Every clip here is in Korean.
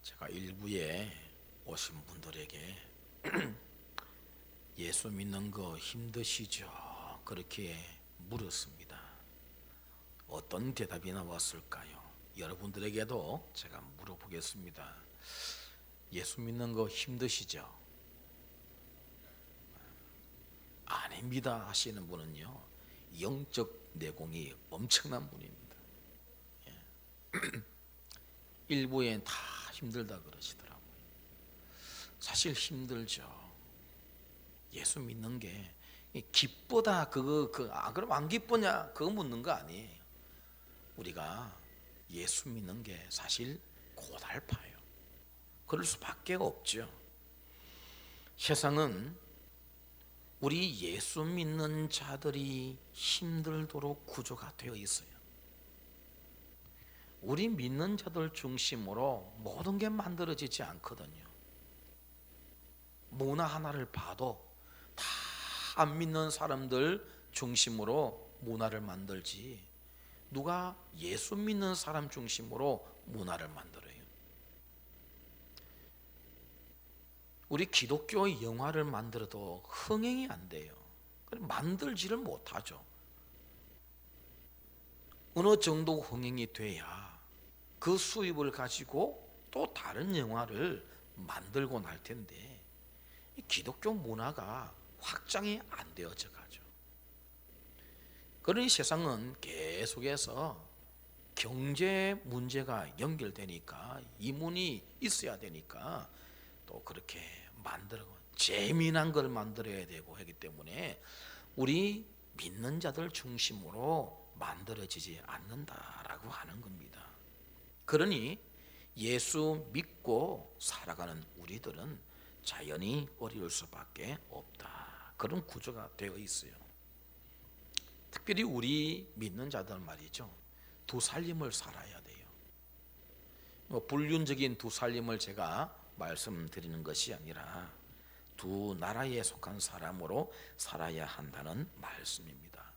제가 일부에 오신 분들에게 예수 믿는 거 힘드시죠? 그렇게 물었습니다. 어떤 대답이 나왔을까요? 여러분들에게도 제가 물어보겠습니다. 예수 믿는 거 힘드시죠? 아닙니다 하시는 분은요, 영적 내공이 엄청난 분입니다. 일부엔 다 힘들다 그러시더라고요. 사실 힘들죠. 예수 믿는 게 기쁘다 그럼 안 기쁘냐 그거 묻는 거 아니에요. 우리가 예수 믿는 게 사실 고달파요. 그럴 수밖에 없죠. 세상은 우리 예수 믿는 자들이 힘들도록 구조가 되어 있어요. 우리 믿는 자들 중심으로 모든 게 만들어지지 않거든요. 문화 하나를 봐도 다 안 믿는 사람들 중심으로 문화를 만들지, 누가 예수 믿는 사람 중심으로 문화를 만들어요? 우리 기독교 영화를 만들어도 흥행이 안 돼요. 만들지를 못하죠. 어느 정도 흥행이 돼야 그 수입을 가지고 또 다른 영화를 만들고 날 텐데, 기독교 문화가 확장이 안 되어져 가죠. 그러니 세상은 계속해서 경제 문제가 연결되니까, 이문이 있어야 되니까 또 그렇게 만들고 재미난 걸 만들어야 되고 하기 때문에 우리 믿는 자들 중심으로 만들어지지 않는다라고 하는 겁니다. 그러니 예수 믿고 살아가는 우리들은 자연히 어려울 수밖에 없다, 그런 구조가 되어 있어요. 특별히 우리 믿는 자들 말이죠, 두 살림을 살아야 돼요. 불륜적인 두 살림을 제가 말씀드리는 것이 아니라 두 나라에 속한 사람으로 살아야 한다는 말씀입니다.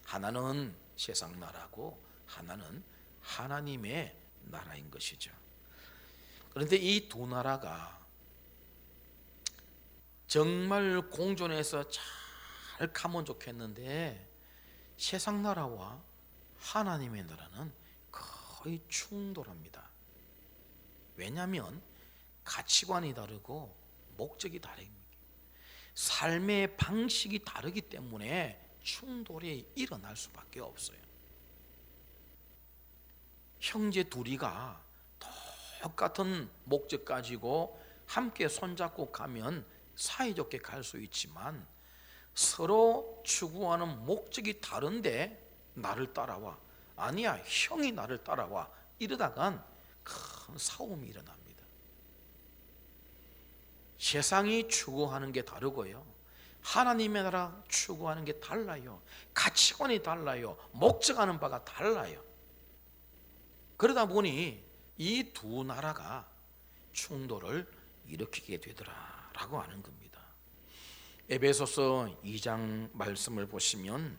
하나는 세상 나라고 하나는 하나님의 나라인 것이죠. 그런데 이 두 나라가 정말 공존해서 잘 가면 좋겠는데, 세상 나라와 하나님의 나라는 거의 충돌합니다. 왜냐하면 가치관이 다르고 목적이 다릅니다. 삶의 방식이 다르기 때문에 충돌이 일어날 수밖에 없어요. 형제 둘이가 똑같은 목적 가지고 함께 손잡고 가면 사이좋게 갈 수 있지만, 서로 추구하는 목적이 다른데 나를 따라와, 아니야 형이 나를 따라와, 이러다간 큰 싸움이 일어납니다. 세상이 추구하는 게 다르고요, 하나님의 나라 추구하는 게 달라요. 가치관이 달라요. 목적하는 바가 달라요. 그러다 보니 이 두 나라가 충돌을 일으키게 되더라라고 하는 겁니다. 에베소서 2장 말씀을 보시면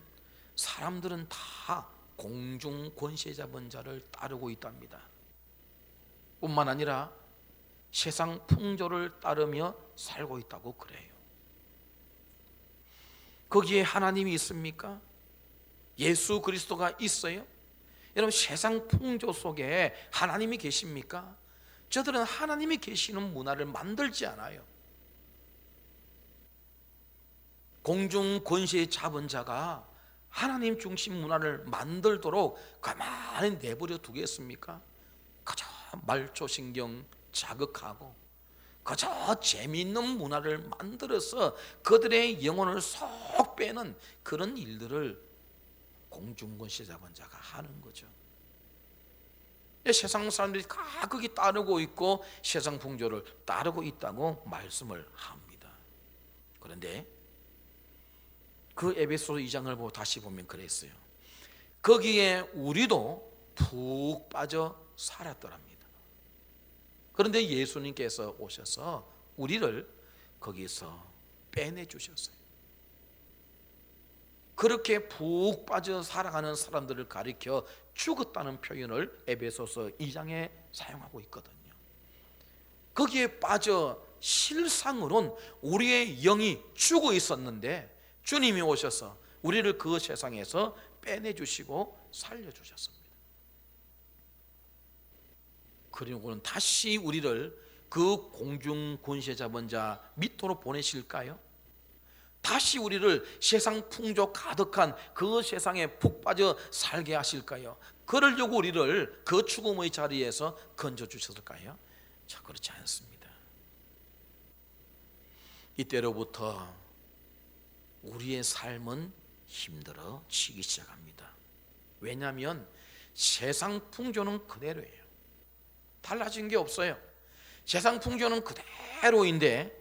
사람들은 다 공중 권세 잡은 자를 따르고 있답니다. 뿐만 아니라 세상 풍조를 따르며 살고 있다고 그래요. 거기에 하나님이 있습니까? 예수 그리스도가 있어요? 여러분, 세상 풍조 속에 하나님이 계십니까? 저들은 하나님이 계시는 문화를 만들지 않아요. 공중 권세 잡은 자가 하나님 중심 문화를 만들도록 가만히 내버려 두겠습니까? 그저 말초신경 자극하고 그저 재미있는 문화를 만들어서 그들의 영혼을 쏙 빼는 그런 일들을 공중 권세 잡은 자가 하는 거죠. 세상 사람들이 다 거기 따르고 있고 세상 풍조를 따르고 있다고 말씀을 합니다. 그런데 그 에베소서 2장을 보고 다시 보면 그랬어요. 거기에 우리도 푹 빠져 살았더랍니다. 그런데 예수님께서 오셔서 우리를 거기서 빼내 주셨어요. 그렇게 푹 빠져 살아가는 사람들을 가리켜 죽었다는 표현을 에베소서 2장에 사용하고 있거든요. 거기에 빠져 실상으론 우리의 영이 죽어 있었는데 주님이 오셔서 우리를 그 세상에서 빼내주시고 살려주셨습니다. 그리고는 다시 우리를 그 공중 권세 잡은 자 밑으로 보내실까요? 다시 우리를 세상 풍조 가득한 그 세상에 푹 빠져 살게 하실까요? 그러려고 우리를 그 죽음의 자리에서 건져주셨을까요? 자, 그렇지 않습니다. 이때로부터 우리의 삶은 힘들어지기 시작합니다. 왜냐하면 세상 풍조는 그대로예요. 달라진 게 없어요. 세상 풍조는 그대로인데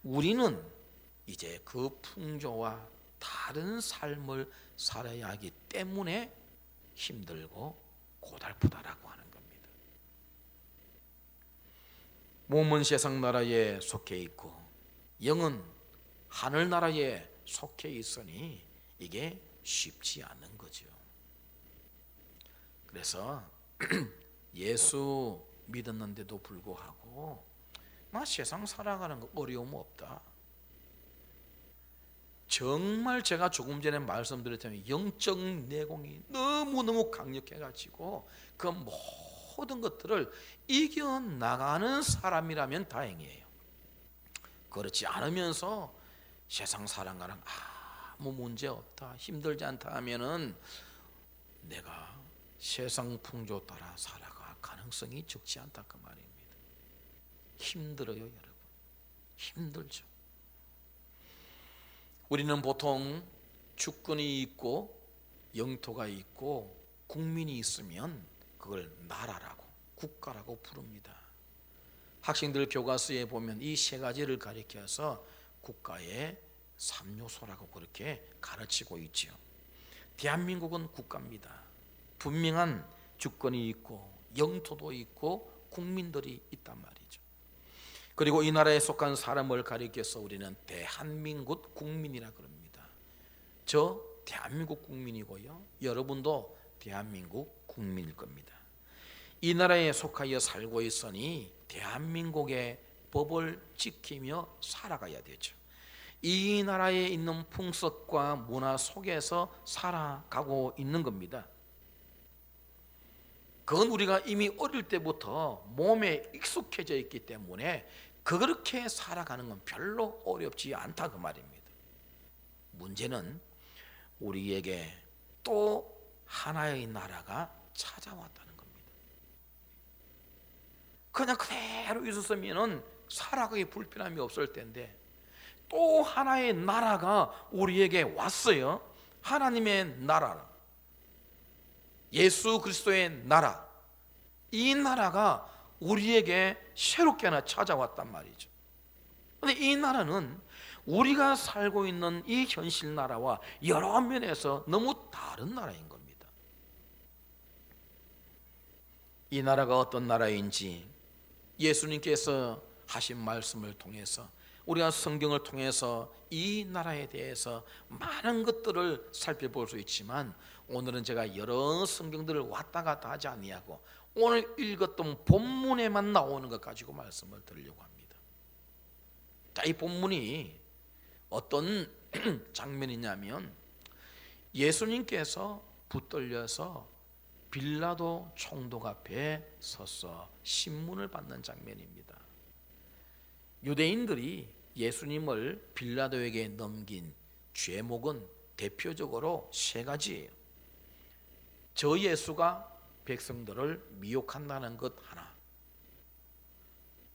우리는 이제 그 풍조와 다른 삶을 살아야 하기 때문에 힘들고 고달프다라고 하는 겁니다. 몸은 세상 나라에 속해 있고 영은 하늘 나라에 속해 있으니 이게 쉽지 않은 거죠. 그래서 예수 믿었는데도 불구하고 나 세상 살아가는 거 어려움 없다. 정말 제가 조금 전에 말씀드렸다면 영적 내공이 너무너무 강력해가지고 그 모든 것들을 이겨나가는 사람이라면 다행이에요. 그렇지 않으면서 세상 살아가는 아무 문제 없다, 힘들지 않다 하면은 내가 세상 풍조 따라 살아갈 가능성이 적지 않다 그 말입니다. 힘들어요, 여러분. 힘들죠. 우리는 보통 주권이 있고 영토가 있고 국민이 있으면 그걸 나라라고, 국가라고 부릅니다. 학생들 교과서에 보면 이 세 가지를 가리켜서 국가의 3요소라고 그렇게 가르치고 있죠. 대한민국은 국가입니다. 분명한 주권이 있고 영토도 있고 국민들이 있단 말이죠. 그리고 이 나라에 속한 사람을 가리켜서 우리는 대한민국 국민이라 그럽니다. 저 대한민국 국민이고요, 여러분도 대한민국 국민일 겁니다. 이 나라에 속하여 살고 있으니 대한민국의 법을 지키며 살아가야 되죠. 이 나라에 있는 풍습과 문화 속에서 살아가고 있는 겁니다. 그건 우리가 이미 어릴 때부터 몸에 익숙해져 있기 때문에 그렇게 살아가는 건 별로 어렵지 않다 그 말입니다. 문제는 우리에게 또 하나의 나라가 찾아왔다는 겁니다. 그냥 그대로 있었으면 살아가기 불편함이 없을 텐데 또 하나의 나라가 우리에게 왔어요. 하나님의 나라, 예수 그리스도의 나라, 이 나라가 우리에게 새롭게 하나 찾아왔단 말이죠. 그런데 이 나라는 우리가 살고 있는 이 현실 나라와 여러 면에서 너무 다른 나라인 겁니다. 이 나라가 어떤 나라인지 예수님께서 하신 말씀을 통해서, 우리가 성경을 통해서 이 나라에 대해서 많은 것들을 살펴볼 수 있지만 오늘은 제가 여러 성경들을 왔다 갔다 하지 아니하고 오늘 읽었던 본문에만 나오는 것 가지고 말씀을 드리려고 합니다. 자, 이 본문이 어떤 장면이냐면 예수님께서 붙들려서 빌라도 총독 앞에 서서 신문을 받는 장면입니다. 유대인들이 예수님을 빌라도에게 넘긴 죄목은 대표적으로 세 가지예요. 저 예수가 백성들을 미혹한다는 것 하나,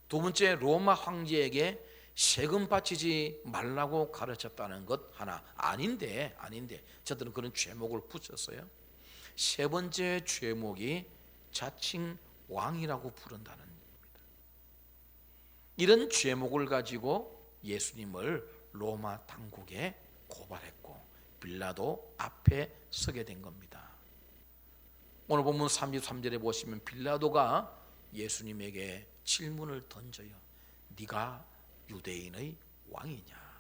두 번째 로마 황제에게 세금 바치지 말라고 가르쳤다는 것 하나. 아닌데 저들은 그런 죄목을 붙였어요. 세 번째 죄목이 자칭 왕이라고 부른다는 겁니다. 이런 죄목을 가지고 예수님을 로마 당국에 고발했고 빌라도 앞에 서게 된 겁니다. 오늘 본문 33절에 보시면 빌라도가 예수님에게 질문을 던져요. 네가 유대인의 왕이냐?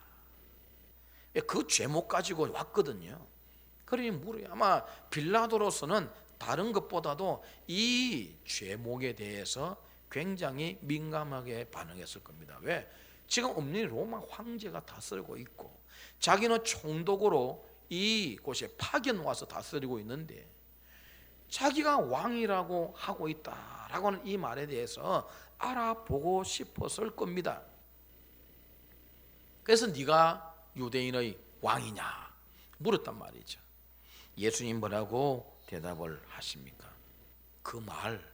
그 죄목 가지고 왔거든요. 그러니 물어요. 아마 빌라도로서는 다른 것보다도 이 죄목에 대해서 굉장히 민감하게 반응했을 겁니다. 왜? 지금 없는 로마 황제가 다스리고 있고 자기는 총독으로 이곳에 파견 와서 다스리고 있는데 자기가 왕이라고 하고 있다라고 하는 이 말에 대해서 알아보고 싶었을 겁니다. 그래서 네가 유대인의 왕이냐 물었단 말이죠. 예수님 뭐라고 대답을 하십니까? 그 말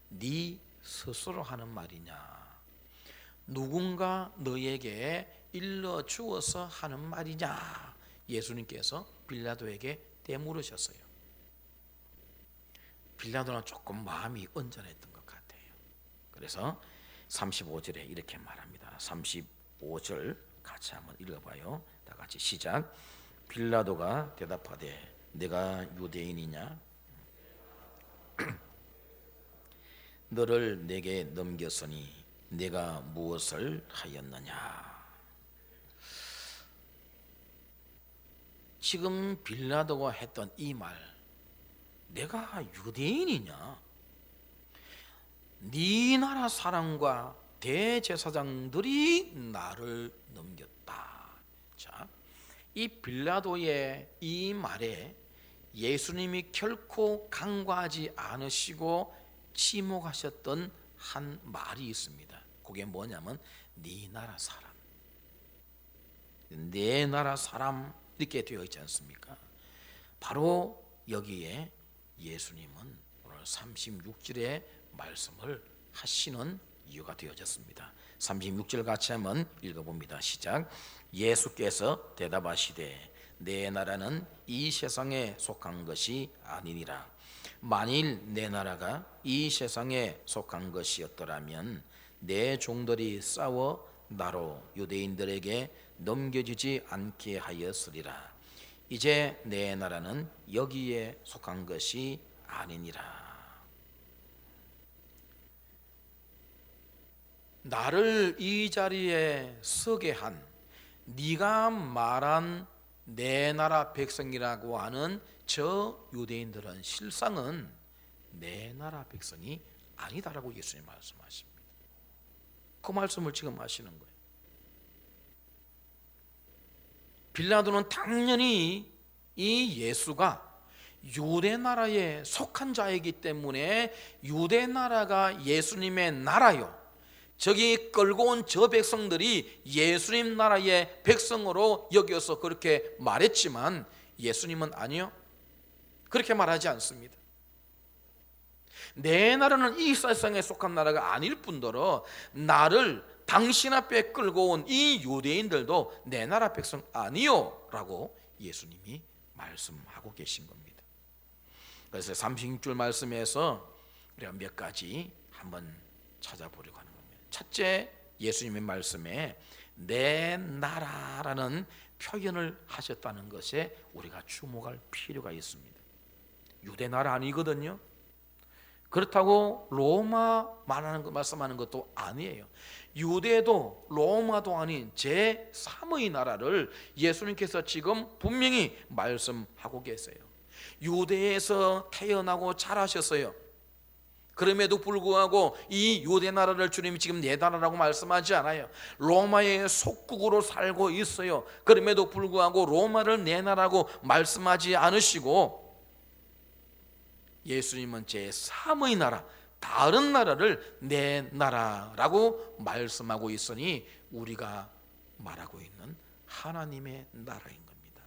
네 스스로 하는 말이냐, 누군가 너에게 일러주어서 하는 말이냐, 예수님께서 빌라도에게 되물으셨어요. 빌라도는 조금 마음이 언짢았던 것 같아요. 그래서 35절에 이렇게 말합니다. 35절 같이 한번 읽어봐요. 다 같이 시작. 빌라도가 대답하되 내가 유대인이냐? 너를 내게 넘겼으니 내가 무엇을 하였느냐? 지금 빌라도가 했던 이 말, 내가 유대인이냐? 네 나라 사람과 대제사장들이 나를 넘겼다. 자, 이 빌라도의 이 말에 예수님이 결코 간과하지 않으시고 지목하셨던 한 말이 있습니다. 그게 뭐냐면 네 나라 사람, 내 나라 사람 이렇게 되어 있지 않습니까? 바로 여기에 예수님은 오늘 36절에 말씀을 하시는 이유가 되어졌습니다. 36절 같이 한번 읽어봅니다. 시작. 예수께서 대답하시되 내 나라는 이 세상에 속한 것이 아니니라. 만일 내 나라가 이 세상에 속한 것이었더라면 내 종들이 싸워 나로 유대인들에게 넘겨지지 않게 하였으리라. 이제 내 나라는 여기에 속한 것이 아니니라. 나를 이 자리에 서게 한 네가 말한 내 나라 백성이라고 하는 저 유대인들은 실상은 내 나라 백성이 아니다라고 예수님 말씀하십니다. 그 말씀을 지금 하시는 거예요. 빌라도는 당연히 이 예수가 유대 나라에 속한 자이기 때문에 유대 나라가 예수님의 나라요, 저기 끌고 온 저 백성들이 예수님 나라의 백성으로 여겨서 그렇게 말했지만 예수님은 아니요, 그렇게 말하지 않습니다. 내 나라는 이 세상에 속한 나라가 아닐 뿐더러 나를 당신 앞에 끌고 온 이 유대인들도 내 나라 백성 아니요 라고 예수님이 말씀하고 계신 겁니다. 그래서 36절 말씀에서 우리가 몇 가지 한번 찾아보려고 하는 겁니다. 첫째, 예수님의 말씀에 내 나라라는 표현을 하셨다는 것에 우리가 주목할 필요가 있습니다. 유대 나라 아니거든요. 그렇다고 로마 말씀하는 것도 아니에요. 유대도 로마도 아닌 제3의 나라를 예수님께서 지금 분명히 말씀하고 계세요. 유대에서 태어나고 자라셨어요. 그럼에도 불구하고 이 유대 나라를 주님이 지금 내 나라라고 말씀하지 않아요. 로마의 속국으로 살고 있어요. 그럼에도 불구하고 로마를 내 나라라고 말씀하지 않으시고 예수님은 제3의 나라, 다른 나라를 내 나라라고 말씀하고 있으니 우리가 말하고 있는 하나님의 나라인 겁니다.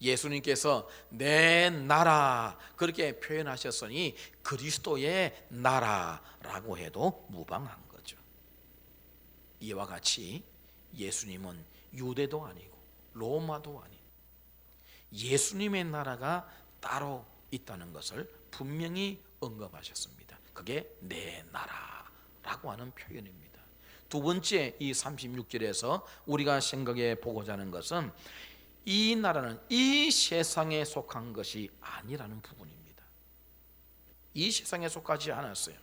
예수님께서 내 나라 그렇게 표현하셨으니 그리스도의 나라라고 해도 무방한 거죠. 이와 같이 예수님은 유대도 아니고 로마도 아닌 예수님의 나라가 따로 있다는 것을 분명히 언급하셨습니다. 그게 내 나라라고 하는 표현입니다. 두 번째, 이 36절에서 우리가 생각해 보고자 하는 것은 이 나라는 이 세상에 속한 것이 아니라는 부분입니다. 이 세상에 속하지 않았어요.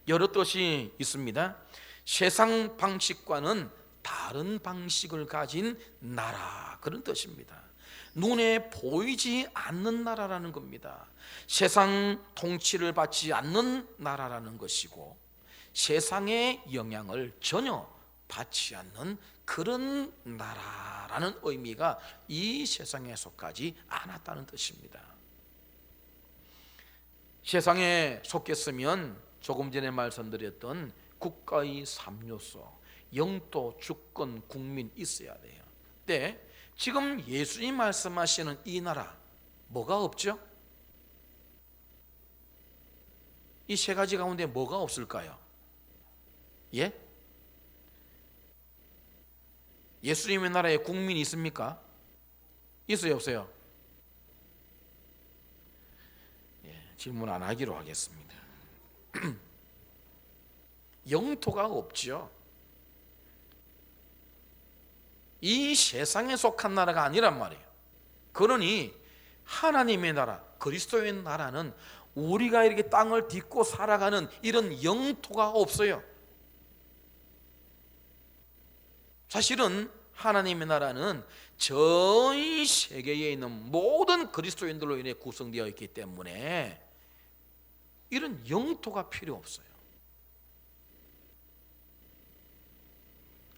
여러 뜻이 있습니다. 세상 방식과는 다른 방식을 가진 나라, 그런 뜻입니다. 눈에 보이지 않는 나라라는 겁니다. 세상 통치를 받지 않는 나라라는 것이고 세상의 영향을 전혀 받지 않는 그런 나라라는 의미가 이 세상에 속하지 않았다는 뜻입니다. 세상에 속했으면 조금 전에 말씀드렸던 국가의 3요소 영토, 주권, 국민 있어야 돼요. 근데 지금 예수님 말씀하시는 이 나라 뭐가 없죠? 이 세 가지 가운데 뭐가 없을까요? 예? 예수님의 나라에 국민이 있습니까? 있어요, 없어요? 예, 질문 안 하기로 하겠습니다. 영토가 없죠. 이 세상에 속한 나라가 아니란 말이에요. 그러니 하나님의 나라, 그리스도의 나라는 우리가 이렇게 땅을 딛고 살아가는 이런 영토가 없어요. 사실은 하나님의 나라는 전 세계에 있는 모든 그리스도인들로 인해 구성되어 있기 때문에 이런 영토가 필요 없어요.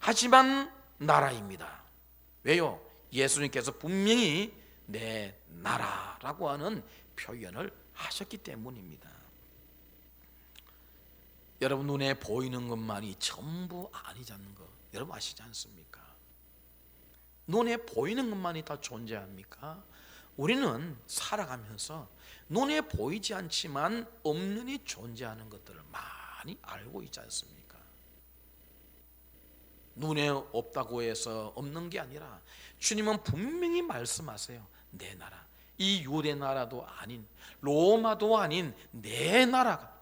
하지만 나라입니다. 왜요? 예수님께서 분명히 내 나라라고 하는 표현을 하셨기 때문입니다. 여러분, 눈에 보이는 것만이 전부 아니자는 거 여러분 아시지 않습니까? 눈에 보이는 것만이 다 존재합니까? 우리는 살아가면서 눈에 보이지 않지만 엄연히 존재하는 것들을 많이 알고 있지 않습니까? 눈에 없다고 해서 없는 게 아니라 주님은 분명히 말씀하세요. 내 나라, 이 유대 나라도 아닌 로마도 아닌 내 나라가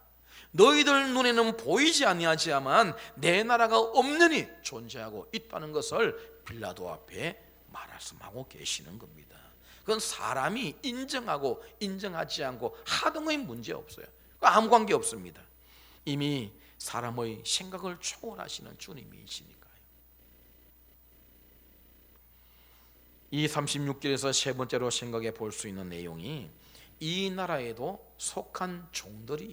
너희들 눈에는 보이지 아니하지만 내 나라가 엄연히 존재하고 있다는 것을 빌라도 앞에 말씀하고 계시는 겁니다. 그건 사람이 인정하고 인정하지 않고 하등의 문제 없어요. 아무 관계 없습니다. 이미 사람의 생각을 초월하시는 주님이시니까요. 이 36절에서 세 번째로 생각해 볼 수 있는 내용이 이 나라에도 속한 종들이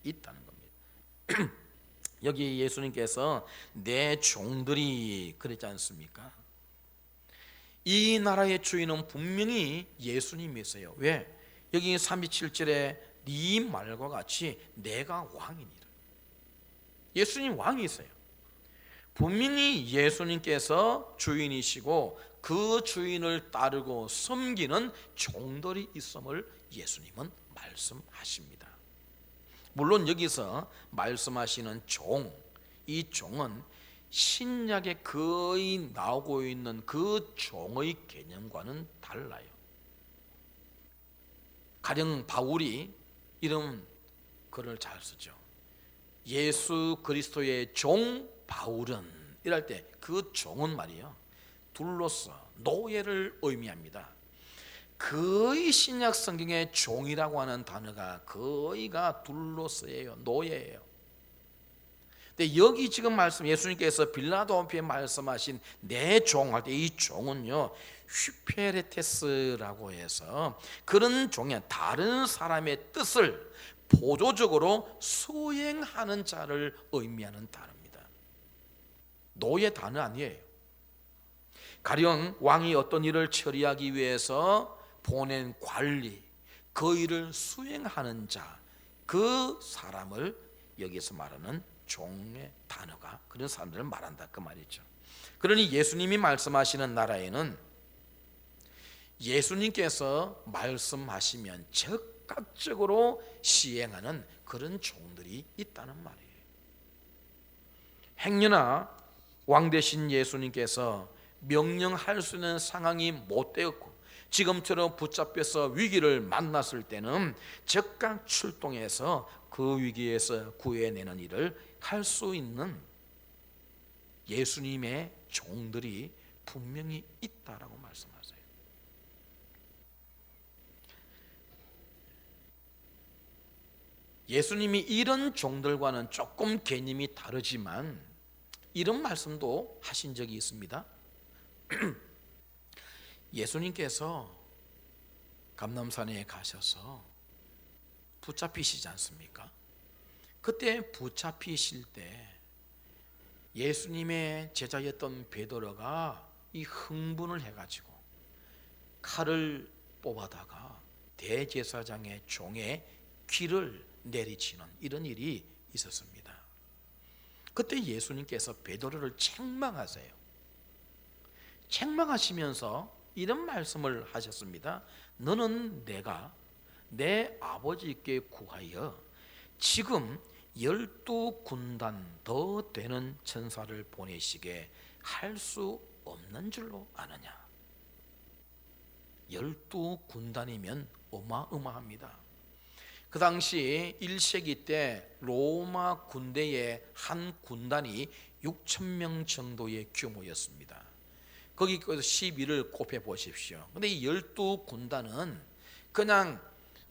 있다는 겁니다. 여기 예수님께서 내 종들이 그랬지 않습니까? 이 나라의 주인은 분명히 예수님이세요. 왜? 여기 37절에 네 말과 같이 내가 왕이니라. 예수님 왕이세요. 분명히 예수님께서 주인이시고 그 주인을 따르고 섬기는 종들이 있음을 예수님은 말씀하십니다. 물론 여기서 말씀하시는 종, 이 종은 신약에 거의 나오고 있는 그 종의 개념과는 달라요. 가령 바울이 이런 글을 잘 쓰죠. 예수 그리스도의 종 바울은 이럴 때 그 종은 말이에요, 둘로서 노예를 의미합니다. 거의 신약 성경의 종이라고 하는 단어가 거의가 둘로서예요, 노예예요. 근데 여기 지금 말씀 예수님께서 빌라도 앞에 말씀하신 내 종 할 때 이 종은요 휘페레테스라고 해서 그런 종이 다른 사람의 뜻을 보조적으로 수행하는 자를 의미하는 단어입니다. 노예 단어 아니에요. 가령 왕이 어떤 일을 처리하기 위해서 보낸 관리, 그 일을 수행하는 자, 그 사람을 여기서 말하는 종의 단어가 그런 사람들을 말한다 그 말이죠. 그러니 예수님이 말씀하시는 나라에는 예수님께서 말씀하시면 즉각적으로 시행하는 그런 종들이 있다는 말이에요. 행여나 왕 되신 예수님께서 명령할 수 있는 상황이 못 되었고 지금처럼 붙잡혀서 위기를 만났을 때는 즉각 출동해서 그 위기에서 구해내는 일을 할 수 있는 예수님의 종들이 분명히 있다라고 말씀하세요. 예수님이 이런 종들과는 조금 개념이 다르지만 이런 말씀도 하신 적이 있습니다. 예수님께서 감람산에 가셔서 붙잡히시지 않습니까? 그때 붙잡히실 때 예수님의 제자였던 베드로가 이 흥분을 해가지고 칼을 뽑아다가 대제사장의 종의 귀를 내리치는 이런 일이 있었습니다. 그때 예수님께서 베드로를 책망하세요. 책망하시면서 이런 말씀을 하셨습니다. 너는 내가 내 아버지께 구하여 지금 12군단 더 되는 천사를 보내시게 할 수 없는 줄로 아느냐. 12군단이면 어마어마합니다. 그 당시 1세기 때 로마 군대의 한 군단이 6,000명 정도의 규모였습니다. 거기서 12를 곱해 보십시오. 근데 이 12군단은 그냥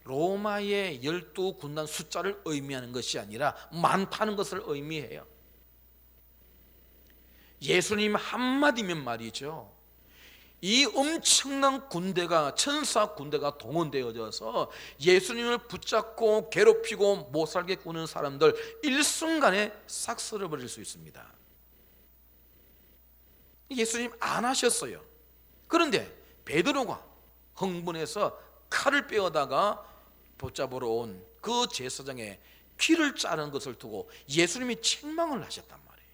로마의 12군단 숫자를 의미하는 것이 아니라 많다는 것을 의미해요. 예수님 한마디면 말이죠, 이 엄청난 군대가, 천사 군대가 동원되어져서 예수님을 붙잡고 괴롭히고 못살게 구는 사람들 일순간에 싹 쓸어버릴 수 있습니다. 예수님 안 하셨어요. 그런데 베드로가 흥분해서 칼을 빼어다가 붙잡으러 온 그 제사장의 귀를 자른 것을 두고 예수님이 책망을 하셨단 말이에요.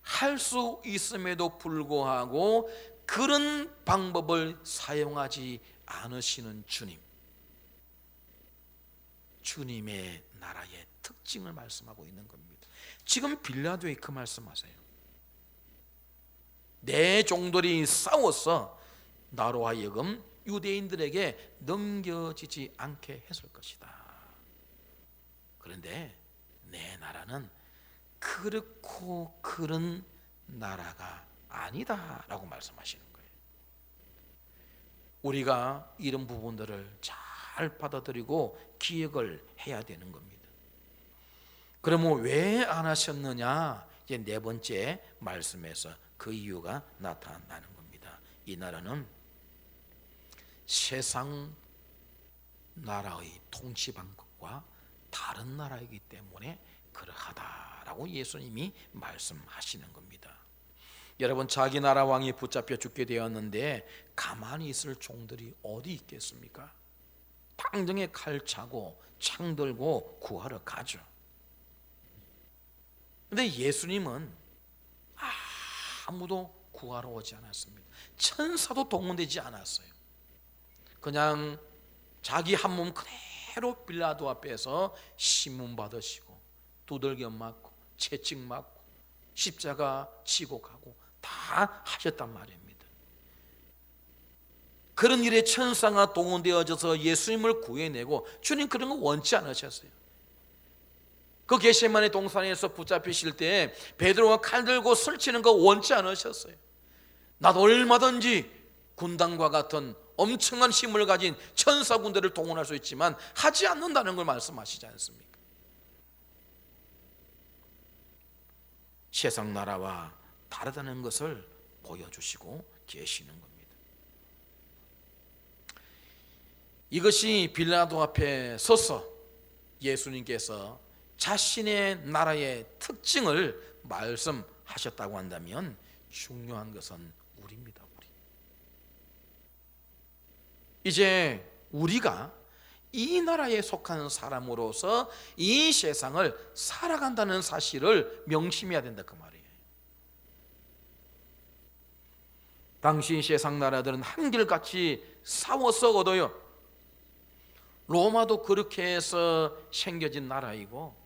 할 수 있음에도 불구하고 그런 방법을 사용하지 않으시는 주님, 주님의 나라의 특징을 말씀하고 있는 겁니다. 지금 빌라도에 그 말씀하세요. 내 종들이 싸워서 나로 하여금 유대인들에게 넘겨지지 않게 했을 것이다. 그런데 내 나라는 그렇고 그런 나라가 아니다 라고 말씀하시는 거예요. 우리가 이런 부분들을 잘 받아들이고 기억을 해야 되는 겁니다. 그러면 왜 안 하셨느냐? 이제 네 번째 말씀에서 그 이유가 나타나는 겁니다. 이 나라는 세상 나라의 통치 방법과 다른 나라이기 때문에 그러하다라고 예수님이 말씀하시는 겁니다. 여러분, 자기 나라 왕이 붙잡혀 죽게 되었는데 가만히 있을 종들이 어디 있겠습니까? 당장에 칼 차고 창 들고 구하러 가죠. 그런데 예수님은 아무도 구하러 오지 않았습니다. 천사도 동원되지 않았어요. 그냥 자기 한 몸 그대로 빌라도 앞에서 신문 받으시고 두들겨 맞고 채찍 맞고 십자가 지고 가고 다 하셨단 말입니다. 그런 일에 천사가 동원되어져서 예수님을 구해내고, 주님 그런 거 원치 않으셨어요. 그 겟세마네 동산에서 붙잡히실 때 베드로가 칼 들고 설치는 거 원치 않으셨어요. 나도 얼마든지 군단과 같은 엄청난 힘을 가진 천사 군대를 동원할 수 있지만 하지 않는다는 걸 말씀하시지 않습니까? 세상 나라와 다르다는 것을 보여주시고 계시는 겁니다. 이것이 빌라도 앞에 서서 예수님께서 자신의 나라의 특징을 말씀하셨다고 한다면 중요한 것은 우리입니다. 이제 우리가 이 나라에 속한 사람으로서 이 세상을 살아간다는 사실을 명심해야 된다 그 말이에요. 당시 세상 나라들은 한결같이 싸워서 얻어요. 로마도 그렇게 해서 생겨진 나라이고,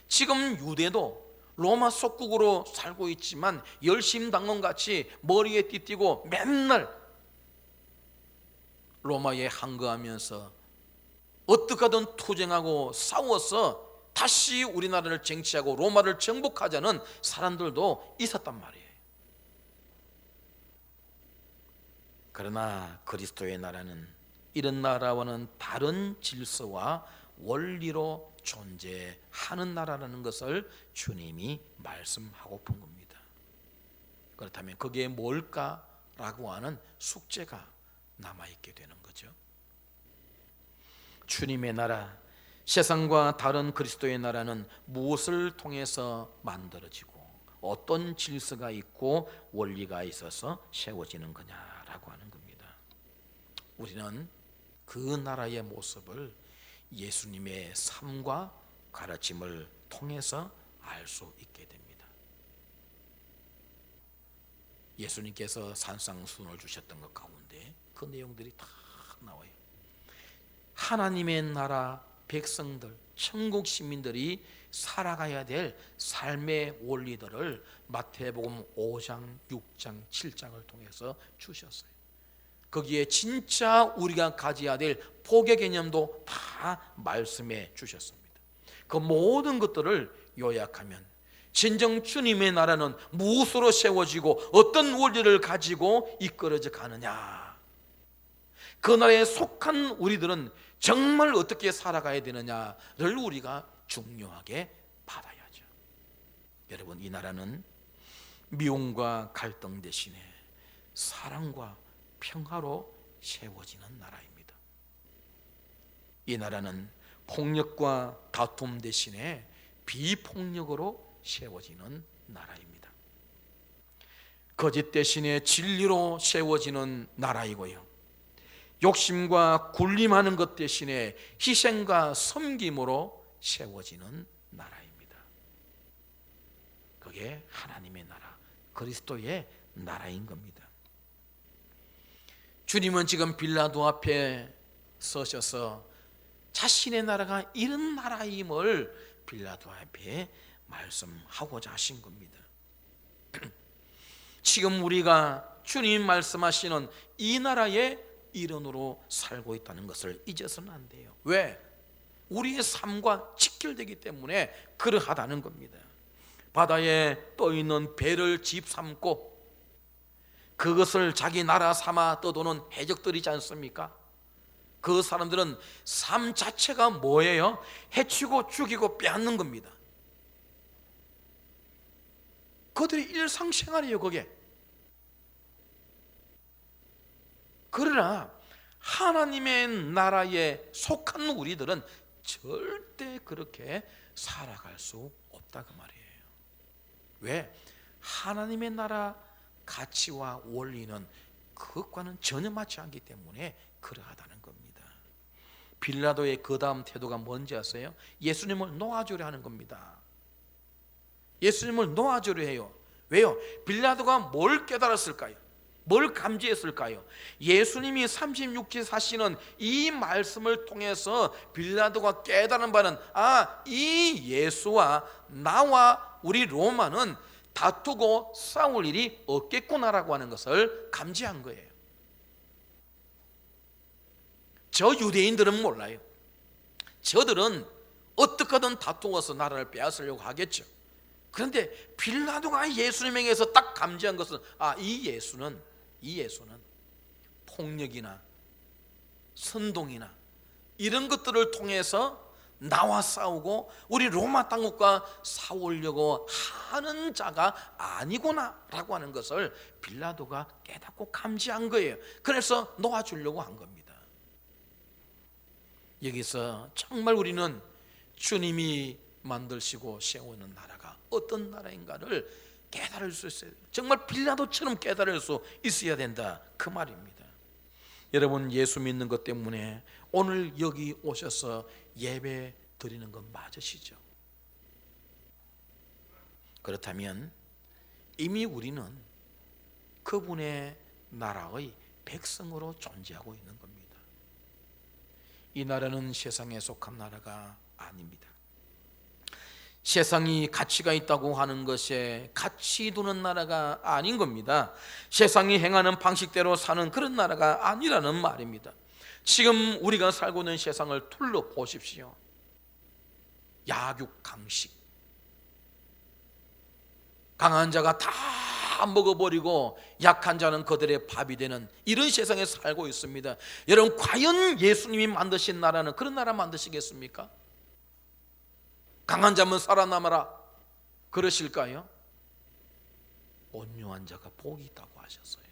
지금 유대도 로마 속국으로 살고 있지만 열심당원같이 머리에 띠띠고 맨날 로마에 항거하면서 어떻게든 투쟁하고 싸워서 다시 우리나라를 쟁취하고 로마를 정복하자는 사람들도 있었단 말이에요. 그러나 그리스도의 나라는 이런 나라와는 다른 질서와 원리로 존재하는 나라라는 것을 주님이 말씀하고픈 겁니다. 그렇다면 그게 뭘까 라고 하는 숙제가 남아있게 되는 거죠. 주님의 나라, 세상과 다른 그리스도의 나라는 무엇을 통해서 만들어지고 어떤 질서가 있고 원리가 있어서 세워지는 거냐라고 하는 겁니다. 우리는 그 나라의 모습을 예수님의 삶과 가르침을 통해서 알 수 있게 됩니다. 예수님께서 산상수훈을 주셨던 것 가운데 그 내용들이 다 나와요. 하나님의 나라 백성들, 천국 시민들이 살아가야 될 삶의 원리들을 마태복음 5장, 6장, 7장을 통해서 주셨어요. 거기에 진짜 우리가 가져야 될 복의 개념도 다 말씀해 주셨습니다. 그 모든 것들을 요약하면 진정 주님의 나라는 무엇으로 세워지고 어떤 원리를 가지고 이끌어져 가느냐, 그 나라에 속한 우리들은 정말 어떻게 살아가야 되느냐를 우리가 중요하게 받아야죠. 여러분, 이 나라는 미움과 갈등 대신에 사랑과 평화로 세워지는 나라입니다. 이 나라는 폭력과 다툼 대신에 비폭력으로 세워지는 나라입니다. 거짓 대신에 진리로 세워지는 나라이고요, 욕심과 군림하는 것 대신에 희생과 섬김으로 세워지는 나라입니다. 그게 하나님의 나라, 그리스도의 나라인 겁니다. 주님은 지금 빌라도 앞에 서셔서 자신의 나라가 이런 나라임을 빌라도 앞에 말씀하고자 하신 겁니다. 지금 우리가 주님 말씀하시는 이 나라의 일원으로 살고 있다는 것을 잊어서는 안 돼요. 왜? 우리의 삶과 직결되기 때문에 그러하다는 겁니다. 바다에 떠있는 배를 집 삼고 그것을 자기 나라 삼아 떠도는 해적들이지 않습니까? 그 사람들은 삶 자체가 뭐예요? 해치고 죽이고 빼앗는 겁니다. 그들의 일상생활이에요, 그게. 그러나 하나님의 나라에 속한 우리들은 절대 그렇게 살아갈 수 없다 그 말이에요. 왜? 하나님의 나라 가치와 원리는 그것과는 전혀 맞지 않기 때문에 그러하다는 겁니다. 빌라도의 그 다음 태도가 뭔지 아세요? 예수님을 놓아주려 하는 겁니다. 예수님을 놓아주려 해요. 왜요? 빌라도가 뭘 깨달았을까요? 뭘 감지했을까요? 예수님이 36지 사시는 이 말씀을 통해서 빌라도가 깨달은 바는, 이 예수와 나와 우리 로마는 다투고 싸울 일이 없겠구나라고 하는 것을 감지한 거예요. 저 유대인들은 몰라요. 저들은 어떻게든 다투어서 나라를 빼앗으려고 하겠죠. 그런데 빌라도가 예수님에게서 딱 감지한 것은, 이 예수는 폭력이나 선동이나 이런 것들을 통해서 나와 싸우고 우리 로마 땅국과 싸우려고 하는 자가 아니구나 라고 하는 것을 빌라도가 깨닫고 감지한 거예요. 그래서 놓아주려고 한 겁니다. 여기서 정말 우리는 주님이 만드시고 세우는 나라가 어떤 나라인가를 깨달을 수 있어요. 정말 빌라도처럼 깨달을 수 있어야 된다 그 말입니다. 여러분, 예수 믿는 것 때문에 오늘 여기 오셔서 예배 드리는 건 맞으시죠? 그렇다면 이미 우리는 그분의 나라의 백성으로 존재하고 있는 겁니다. 이 나라는 세상에 속한 나라가 아닙니다. 세상이 가치가 있다고 하는 것에 가치 두는 나라가 아닌 겁니다. 세상이 행하는 방식대로 사는 그런 나라가 아니라는 말입니다. 지금 우리가 살고 있는 세상을 둘러보십시오. 약육강식, 강한 자가 다 먹어버리고 약한 자는 그들의 밥이 되는 이런 세상에 살고 있습니다. 여러분, 과연 예수님이 만드신 나라는 그런 나라 만드시겠습니까? 강한 자면 살아남아라 그러실까요? 온유한 자가 복이 있다고 하셨어요.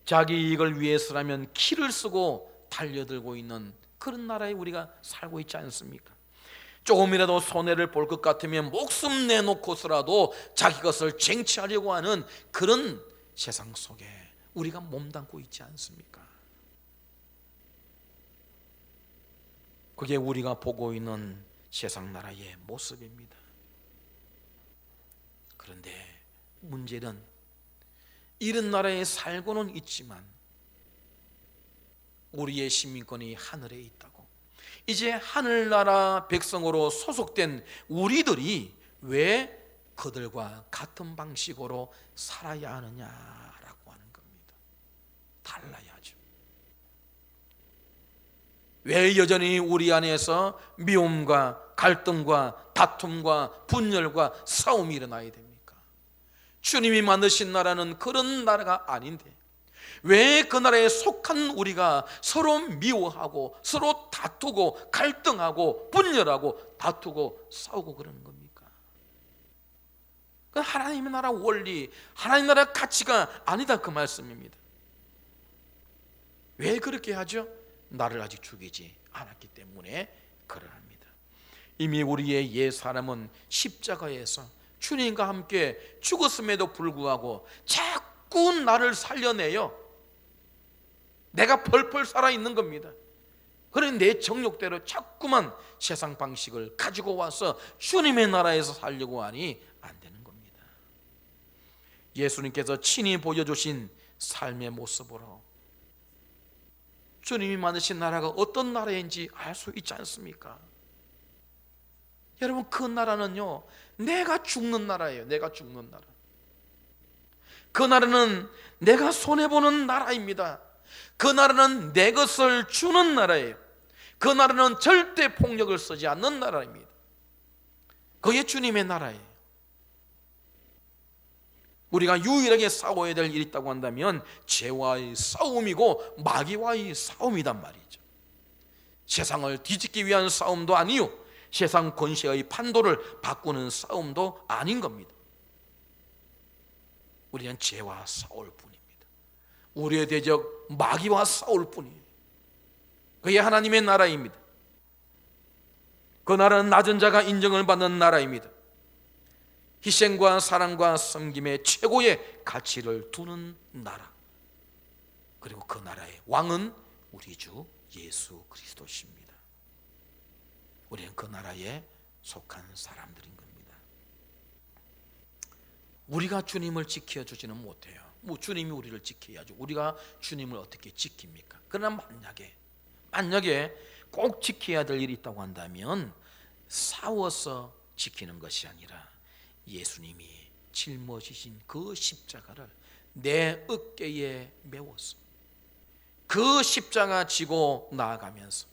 자기 이익을 위해서라면 키를 쓰고 달려들고 있는 그런 나라에 우리가 살고 있지 않습니까? 조금이라도 손해를 볼 것 같으면 목숨 내놓고서라도 자기 것을 쟁취하려고 하는 그런 세상 속에 우리가 몸담고 있지 않습니까? 그게 우리가 보고 있는 세상 나라의 모습입니다. 그런데 문제는 이런 나라에 살고는 있지만 우리의 시민권이 하늘에 있다고, 이제 하늘나라 백성으로 소속된 우리들이 왜 그들과 같은 방식으로 살아야 하느냐라고 하는 겁니다. 달라야죠. 왜 여전히 우리 안에서 미움과 갈등과 다툼과 분열과 싸움이 일어나야 됩니까? 주님이 만드신 나라는 그런 나라가 아닌데 왜 그 나라에 속한 우리가 서로 미워하고 서로 다투고 갈등하고 분열하고 다투고 싸우고 그러는 겁니까? 그 하나님의 나라 원리, 하나님의 나라 가치가 아니다 그 말씀입니다. 왜 그렇게 하죠? 나를 아직 죽이지 않았기 때문에 그러합니다. 이미 우리의 옛 사람은 십자가에서 주님과 함께 죽었음에도 불구하고 자꾸 나를 살려내요. 내가 펄펄 살아있는 겁니다. 그런데 내 정욕대로 자꾸만 세상 방식을 가지고 와서 주님의 나라에서 살려고 하니 안 되는 겁니다. 예수님께서 친히 보여주신 삶의 모습으로 주님이 만드신 나라가 어떤 나라인지 알 수 있지 않습니까? 여러분, 그 나라는요, 내가 죽는 나라예요. 내가 죽는 나라. 그 나라는 내가 손해보는 나라입니다. 그 나라는 내 것을 주는 나라예요. 그 나라는 절대 폭력을 쓰지 않는 나라입니다. 그게 주님의 나라예요. 우리가 유일하게 싸워야 될 일이 있다고 한다면 죄와의 싸움이고 마귀와의 싸움이란 말이죠. 세상을 뒤집기 위한 싸움도 아니요, 세상 권세의 판도를 바꾸는 싸움도 아닌 겁니다. 우리는 죄와 싸울 뿐입니다. 우리의 대적 마귀와 싸울 뿐이에요. 그게 하나님의 나라입니다. 그 나라는 낮은 자가 인정을 받는 나라입니다. 희생과 사랑과 섬김의 최고의 가치를 두는 나라. 그리고 그 나라의 왕은 우리 주 예수 그리스도십니다. 우리는 그 나라에 속한 사람들인 겁니다. 우리가 주님을 지켜주지는 못해요. 주님이 우리를 지켜야죠. 우리가 주님을 어떻게 지킵니까? 그러나 만약에 꼭 지켜야 될 일이 있다고 한다면 싸워서 지키는 것이 아니라 예수님이 짊어지신 그 십자가를 내 어깨에 메워서 그 십자가 지고 나아가면서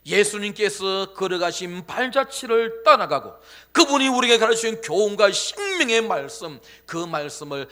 예수님께서 걸어가신 발자취를 따라가고 그분이 우리에게 가르치신 교훈과 생명의 말씀, 그 말씀을